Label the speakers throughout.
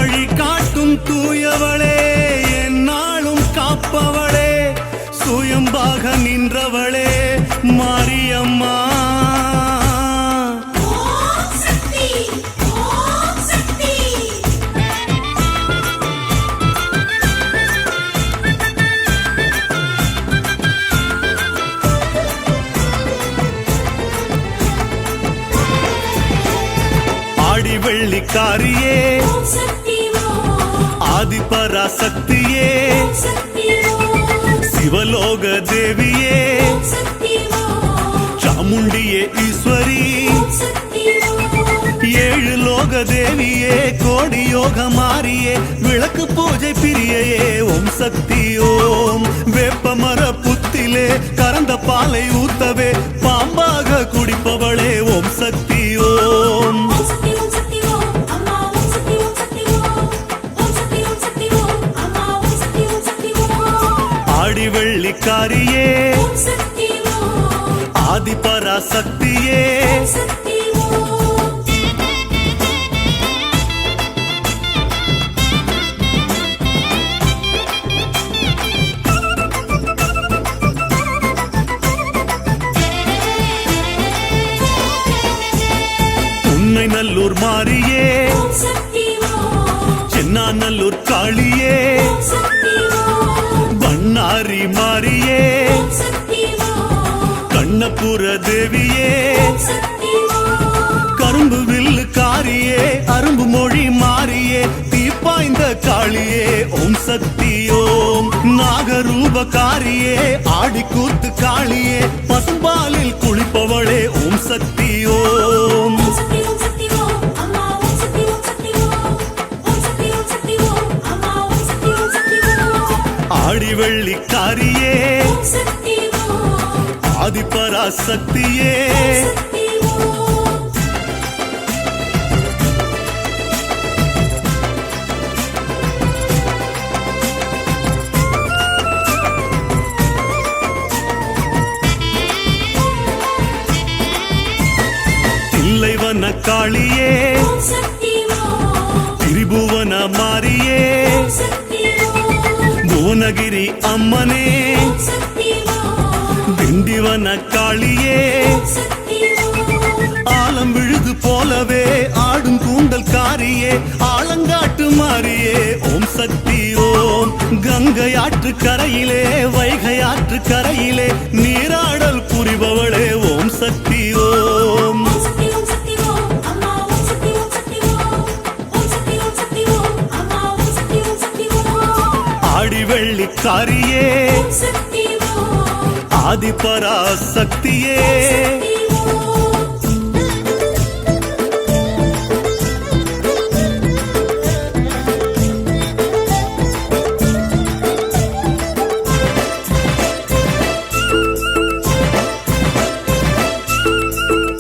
Speaker 1: வழி காட்டும் தூயவளே, என்னாலும் காப்பவளே, சுயம்பாக நின்றவளே மாரியம்மா. ஆடி வெள்ளிக்காரியே, ஆதிபராசக்தியே, சிவலோக தேவியே, சாமுண்டியே ஈஸ்வரி, ஏழு லோக தேவியே, கோடி யோக மாரியே, விளக்கு பூஜை பிரியையே, ஓம் சக்தி ஓம். வேப்பமர புத்திலே கறந்த பாலை ஊத்தவே பாம்பாக குடிப்பவளே ஓம் சக்தி ஓம். ஆடி வெள்ளிக்காரியே, ஆதிபராசக்தியே, உன்னை நல்லூர் மாரியே, சென்னாநல்லூர் காளியே, பண்ணாரி மாரியே, கண்ணபுர தேவியே, கரும்பு வில்லு காரியே, அரும்பு மொழி மாரியே, தீப்பாய்ந்த காளியே ஓம் சக்தி ஓம். நாகரூபகாரியே, ஆடிக்கூத்து காளியே, பசும்பாலில் குளிப்பவளே ஓம் சக்தி ஓம். ஆடி வெள்ளிக்காரியே, ஆதிபராசக்தியே, தில்லைவன காளியே, திரிபுவன மாரியே, புவனகிரி அம்மனே, திண்டிவன காளியே, ஆலம் விழுது போலவே ஆடும் கூந்தல் காரியே, ஆலங்காட்டு மாரியே ஓம் சக்தி ஓம். கங்கை ஆற்று கரையிலே, வைகை ஆற்று கரையிலே, நீராடல் புரிபவளே ஓம் சக்தி ஓம். ஆடி வெள்ளிக்காரியே, ஆதிபராசக்தியே,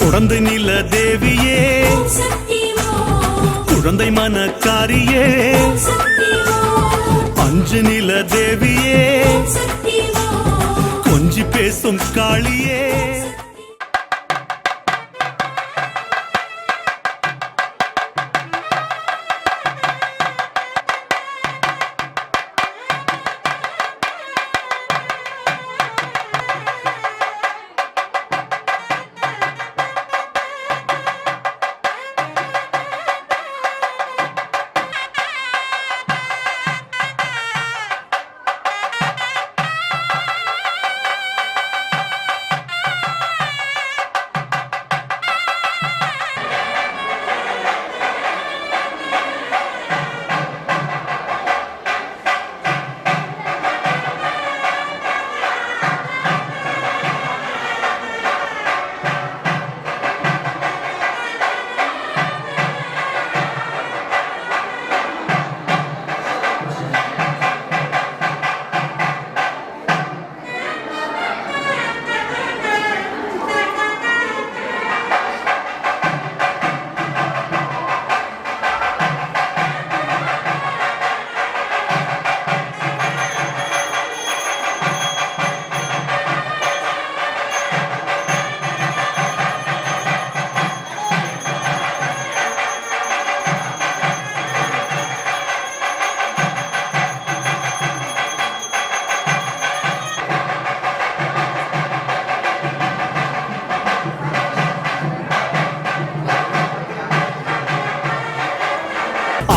Speaker 1: குழந்தை நில தேவியே, குழந்தை மனக்காரியே, அஞ்சு நில தேவியே, கொஞ்சி பேசும் காளியே.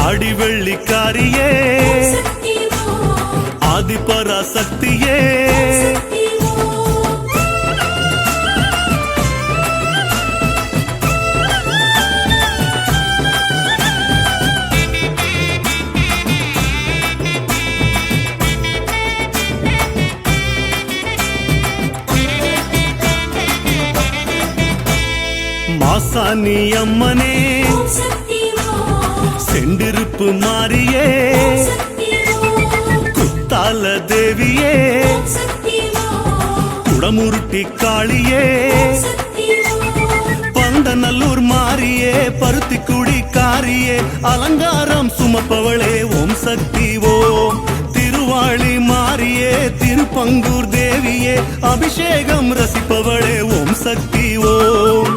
Speaker 1: ஆடி வெள்ளிக்காரியே ஆதிபராசக்தியே மாசாணி அம்மனே செண்டிருப்பு மாரியே குத்தால தேவியே குடமுருட்டி காளியே பந்தநல்லூர் மாரியே பருத்திக்குடி காரியே அலங்காரம் சுமப்பவளே ஓம் சக்தி ஓம் திருவாளி மாரியே திருப்பங்கூர் தேவியே அபிஷேகம் ரசிப்பவளே ஓம் சக்தி ஓம்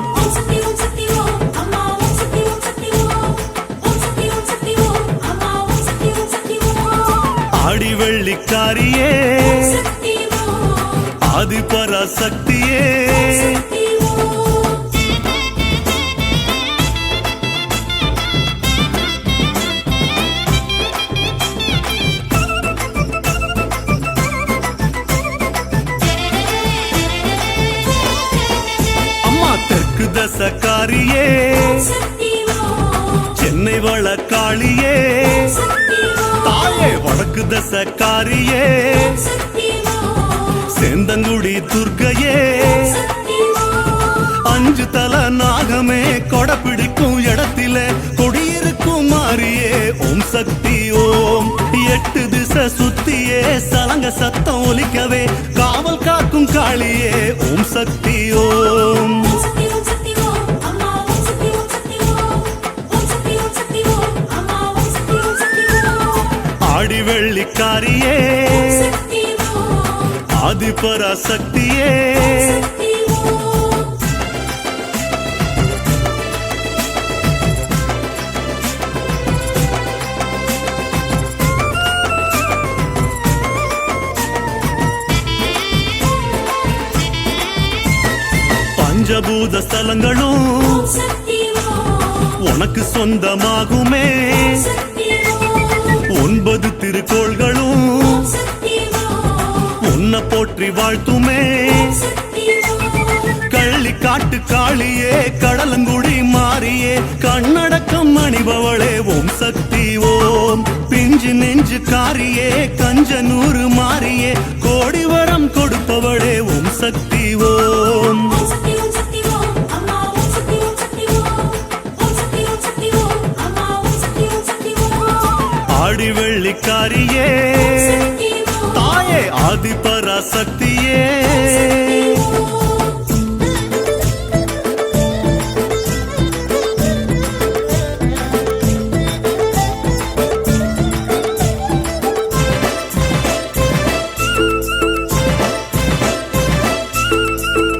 Speaker 1: ஆடி வெள்ளிக்காரியே ஆதிபராசக்தியே அம்மா தெற்கு தசக்காரியே சென்னை வளக்காளியே தாயே வடக்கு தசக்காரியே சேந்தங்குடி துர்க்கையே அஞ்சு தல நாகமே கொடை பிடிக்கும் இடத்திலே கொடியிருக்கும் மாறியே ஓம் சக்தி ஓம் எட்டு திசை சுத்தியே சலங்க சத்தம் ஒலிக்கவே காவல் காக்கும் காளியே ஓம் சக்தி ஓம் ஆடி வெள்ளிக்காரியே ஆதிபராசக்தியே பஞ்சபூத ஸ்தலங்களும் உனக்கு சொந்தமாகுமே 9 திருக்கோள்களும் உன்னை போற்றி வாழ்த்துமே கள்ளி காட்டு காளியே கடலங்குடி மாறியே கண்ணடக்கம் அணிபவளே ஓம் சக்தி ஓம் பிஞ்சு நெஞ்சு காரியே கஞ்சனூறு மாறியே கோடி வரம் கொடுப்பவளே ஓம் சக்தி ஓம் ஆடி வெள்ளிக்காரியே தாயே ஆதிபராசக்தியே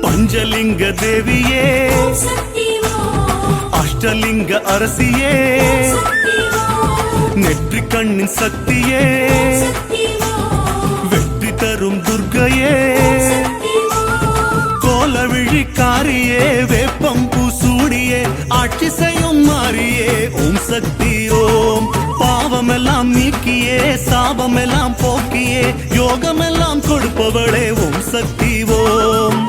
Speaker 1: பஞ்சலிங்க தேவியே அஷ்டலிங்க அரசியே நெற்றி கண்ணின் சக்தியே வெற்றி தரும் துர்க்கையே கோலவிழி காரியே வேப்பம்பூ சூடியே ஆட்சி செய்யும் மாறியே ஓம் சக்தி ஓம் பாவமெல்லாம் நீக்கியே சாபமெல்லாம் போக்கியே யோகமெல்லாம் கொடுப்பவளே ஓம் சக்தி ஓம்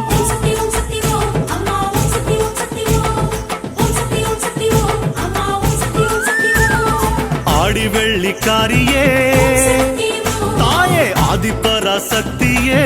Speaker 1: ஆடி வெள்ளிக்காரியே தாயே ஆதிபராசக்தியே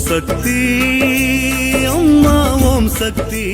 Speaker 1: சக்தி அம்மா ஓம் சக்தி.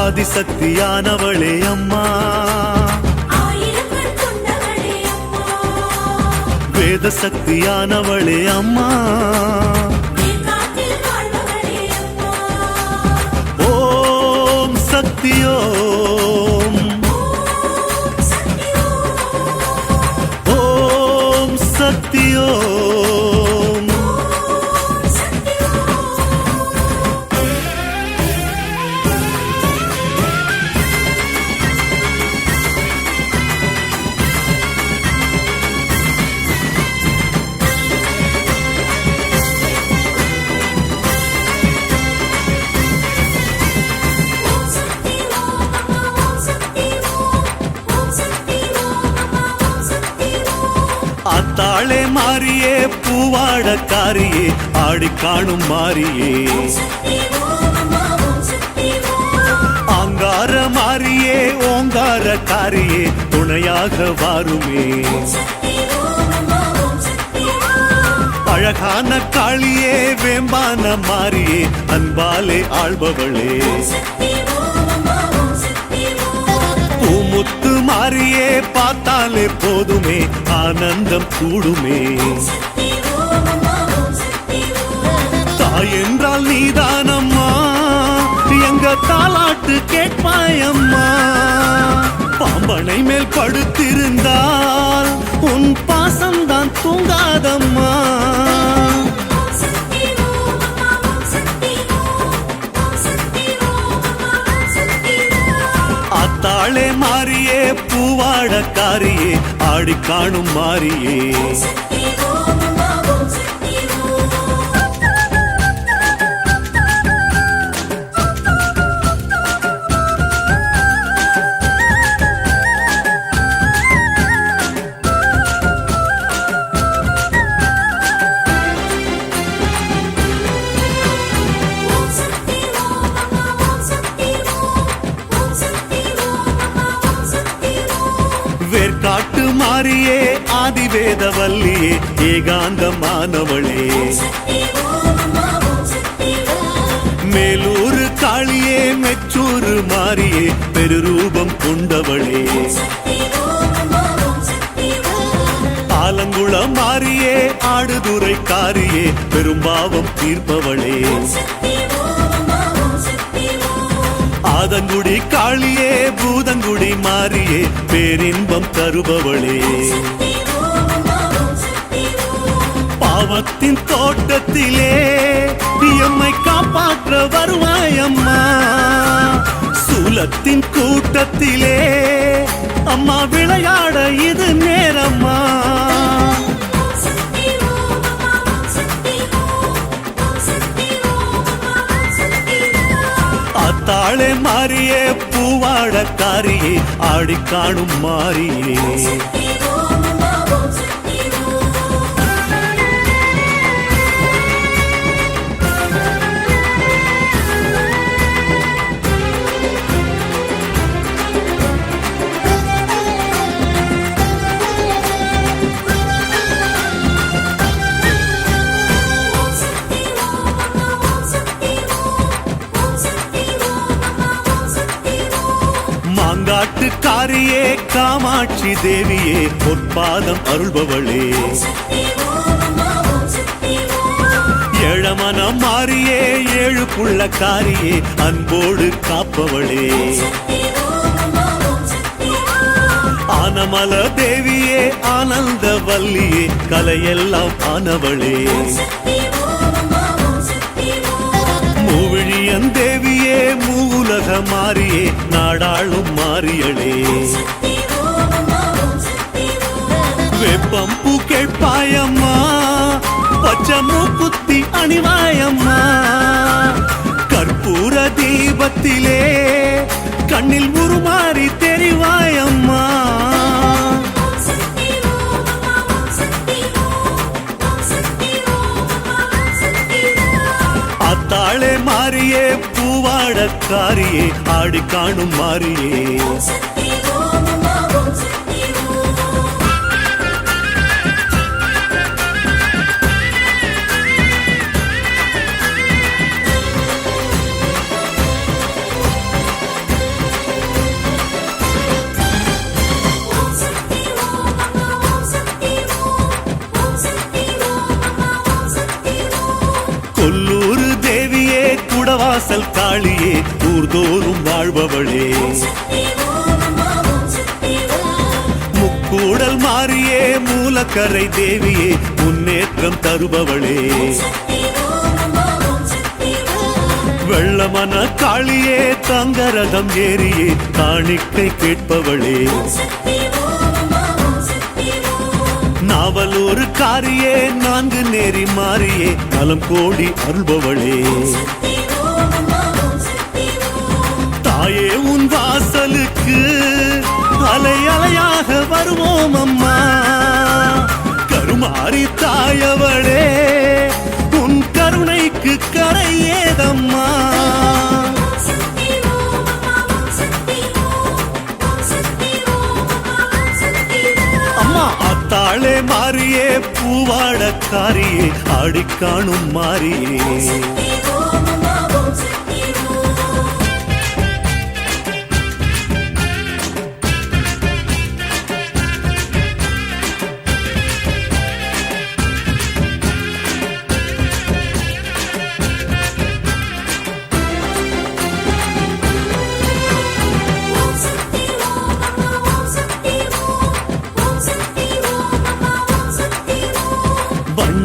Speaker 1: ஆதிசக்தியானவளே அம்மா, வேத சக்தியானவளே அம்மா, ஓம் சக்தியோம், ஓம் சக்தியோம். ஆத்தாளே மாறியே பூவாடக்காரியே ஆடி காணும் மாறியே, ஆங்கார மாறியே ஓங்கார காரியே துணையாக வாருமே. அழகான காளியே வேம்பான மாறியே அன்பாலே ஆள்பவளே, பூமுத்து மாறியே பார்த்தாலே போதுமே ஆனந்தம் கூடுமே. தாய் என்றால் நீதானம்மா, எங்க தாலாட்டு கேட்பாயம்மா. பாம்பனை மேல் படுத்திருந்தால் உன் பாசம்தான் தூங்காதம்மா. ஆத்தாளே மாறியே பூவாடக்காரியே ஆடி காணும் மாறியே, வேர்காட்டு மாறியே ஆதிவேதவல்லியே ஏகாந்தமானவளே, மேலூர் காளியே மெச்சூர் மாறியே பெருரூபம் கொண்டவளே, ஆலங்குளம் மாறியே ஆடுதுறை காரியே பெரும்பாவம் தீர்ப்பவளே, ஆதங்குடி காளியே பூதங்குடி மாறியே பேரின்பம் தருபவளே, பாவத்தின் தோட்டத்திலே எம்மை காப்பாற்ற வருவாயம்மா. சூலத்தின் கூட்டத்திலே அம்மா விளையாட இது நேரம்மா. ஆத்தாளே மாறியே பூவாடக்காரியே ஆடி காணும் மாறியே. மாங்காட்டுக்காரியே காமாட்சி தேவியே பொற்பாதம் அருள்பவளே. ஏழமனம் மாறியே ஏழு புள்ளக்காரியே அன்போடு காப்பவளே. ஆனமல தேவியே ஆனந்த வல்லியே கலையெல்லாம் ஆனவளே. மூவிழியன் தேவியே மூவுலக மாறியே நாடாளும் மாறியளே. வெப்பம் பூ கேட்பாயம்மா பச்சை மூக்குத்தி அணிவாயம்மா. கற்பூர தீபத்திலே கண்ணில் உருமாறி தெரிவாயம்மா. ஆத்தாளே மாறியே பூவாடக்காரியே ஆடி காணும் மாறியே. கொல்லூரு தேவியே குடவாசல் காளியே ஊர்தோறும் வாழ்பவளே. முக்கூடல் மாறியே மூலக்கரை தேவியே முன்னேற்றம் தருபவளே. வெள்ளமன காளியே தங்கரதம் ஏறியே காணிக்கை கேட்பவளே. நாவலூர் காரியே நான்கு நேரி மாறியே நலம் கோடி அருள்பவளே. தாயே உன் வாசலுக்கு அலை அலையாக வருவோம் அம்மா. கருமாறி தாயவளே உன் கருணைக்கு கரை ஏதம்மா. ஆத்தாளே மாறியே பூவாடக்காரியே ஆடி காணும் மாறியே.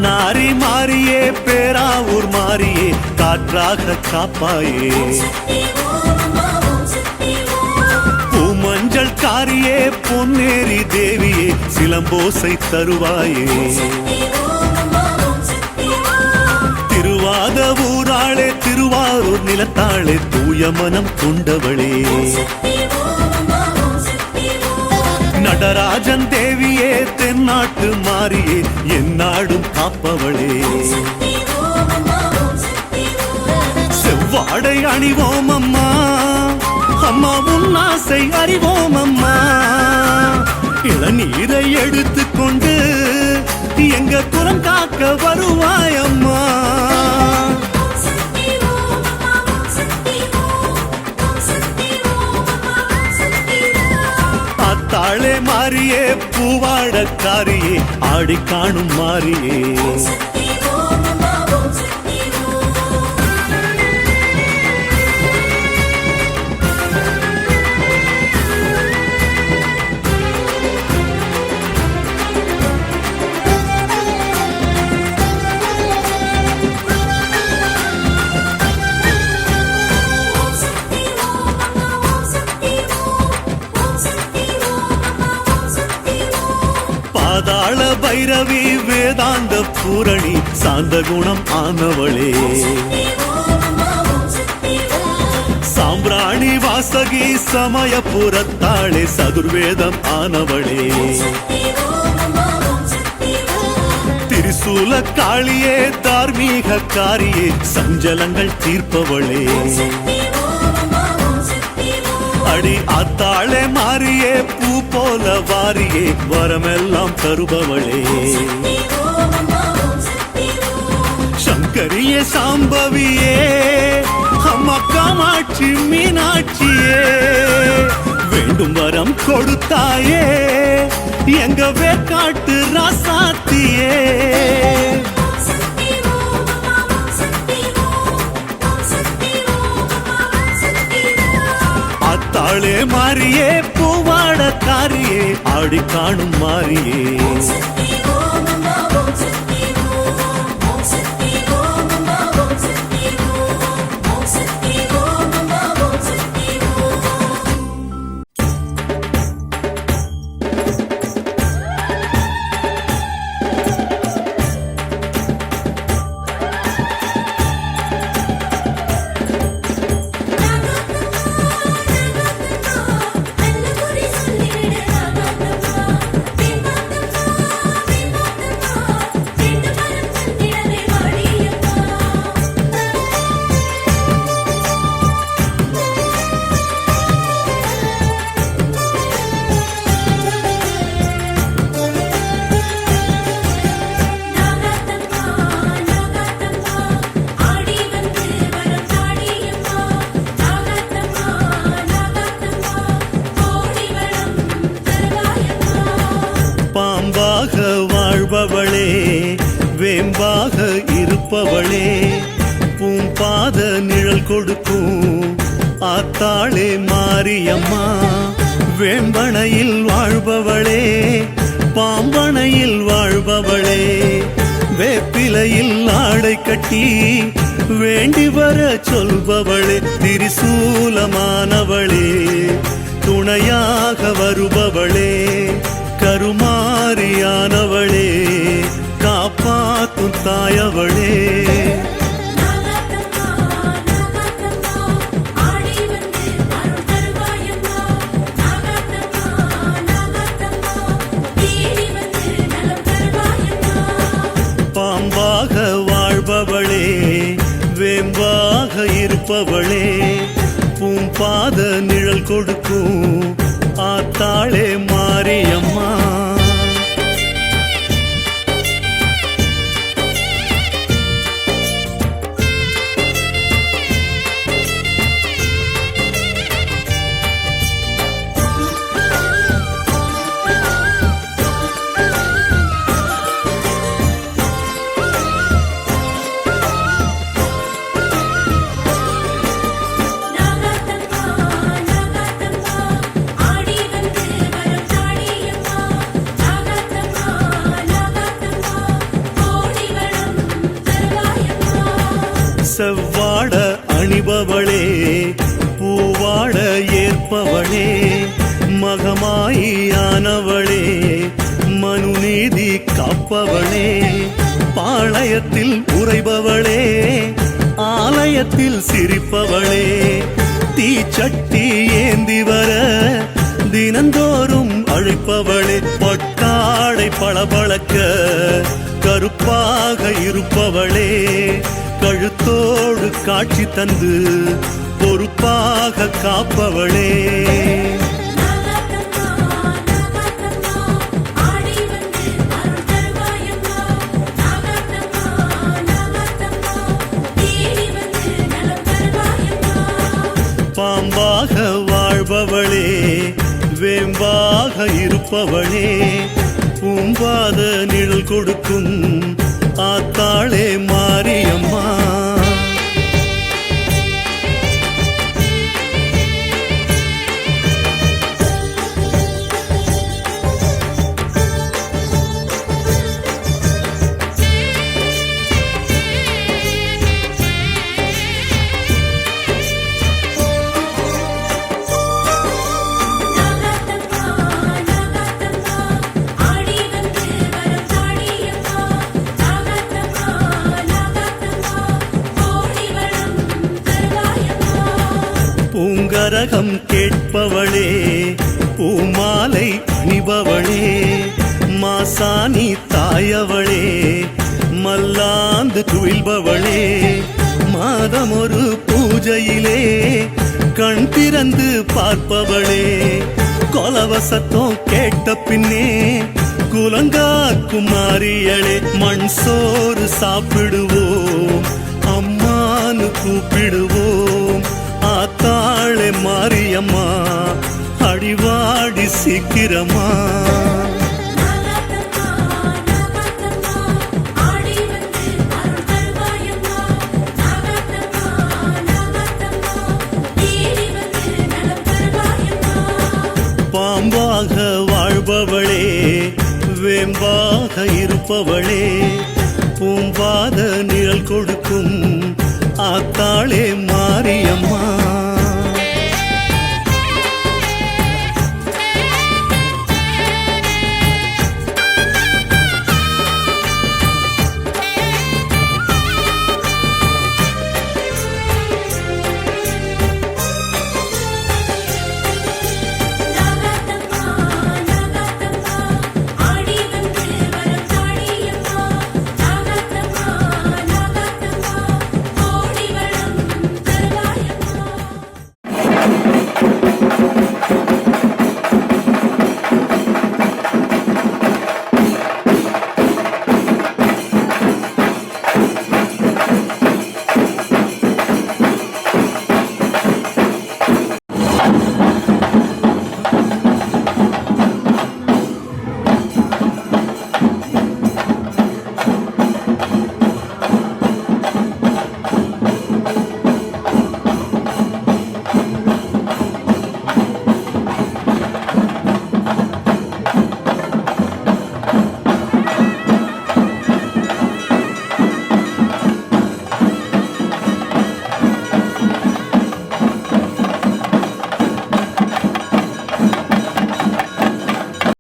Speaker 1: நாரி மாறியே பேராவூர் மாறியே காற்றாக காப்பாயே. பூமஞ்சள் காரியே பொன்னேரி தேவியே சிலம்போசை தருவாயே. திருவாத ஊராளே திருவாரூர் நிலத்தாளே தூய மனம் கொண்டவளே. நடராஜன் தேவியே தென்னாட்டு மாறியே எந்நாடும் காப்பவளே. செவ்வாடை அணிவோம் அம்மா அம்மா உன் ஆசை அறிவோம் அம்மா. இளநீரை எடுத்துக்கொண்டு எங்க குலம் காக்க வருவாயம்மா. ஆத்தாளே மாறியே பூவாடக்காரியே ஆடி காணும் மாறியே. வேதாள பைரவி வேதாந்த பூரணி சாந்த குணம் ஆனவளே சாம்பிராணி வாசகி சமய புறத்தாளே சதுர்வேதம் ஆனவளே திரிசூல காளியே தார்மீக காரியே சஞ்சலங்கள் தீர்ப்பவளே அடி ஆத்தாளே மாறியே பூ போல வாரியே வரமெல்லாம் தருபவளே சங்கரியே சாம்பவியே அம்மா காமாட்சி மீனாட்சியே வேண்டும் வரம் கொடுத்தாயே எங்க வேக்காட்டு ராசாத்தியே அத்தாளே மாறியே பூவாட காரியே ஆடி காணும் மாறியே பாம்பாக வாழ்பவளே வேம்பாக இருப்பவளே பூம்பாத நிழல் கொடுக்கும் ஆத்தாளே மாரியம்மா வேம்பனையில் வாழ்பவளே பாம்பனையில் வாழ்பவளே வேப்பிலையில் ஆடை கட்டி வேண்டி வர சொல்பவளே திரிசூலமானவளே துணையாக வருபவளே கருமாரியானவளே காப்பாத்தும் தாயவளே பாம்பாக வாழ்பவளே வேம்பாக இருப்பவளே பூம்பாத நிழல் கொடுக்கும் ஆத்தாளே மாரியம்மா செவ்வாட அணிபவளே பூவாட ஏற்பவளே மகமாயியானவளே மனுநீதி காப்பவளே பாளையத்தில் உறைபவளே ஆலயத்தில் சிரிப்பவளே தீச்சட்டி ஏந்தி வர தினந்தோறும் அழைப்பவளே பட்டாடை பளபளக்க கருப்பாக இருப்பவளே கழுத்தோடு காட்சி தந்து பொறுப்பாக காப்பவளே பாம்பாக வாழ்பவளே வேம்பாக இருப்பவளே பூம்பாத நிழல் கொடுக்கும் ஆத்தாளே மாரியம்மா கரகம் கேட்பவளே பூமாலை அணிபவளே மாசாணி தாயவளே மல்லாந்து துயில்பவளே மாதம் ஒரு பூஜையிலே கண் திறந்து பார்ப்பவளே கொலவசத்தம் கேட்ட பின்னே குலங்கா குமாரியளே மண் சோறு சாப்பிடுவோம் அம்மானு கூப்பிடுவோம் ஆத்தாளே மாரியம்மா அடிவாடி சீக்கிரமா பாம்பாக வாழ்பவளே வேம்பாக இருப்பவளே பூம்பாத நிழல் கொடுக்கும் ஆத்தாளே மாரியம்மா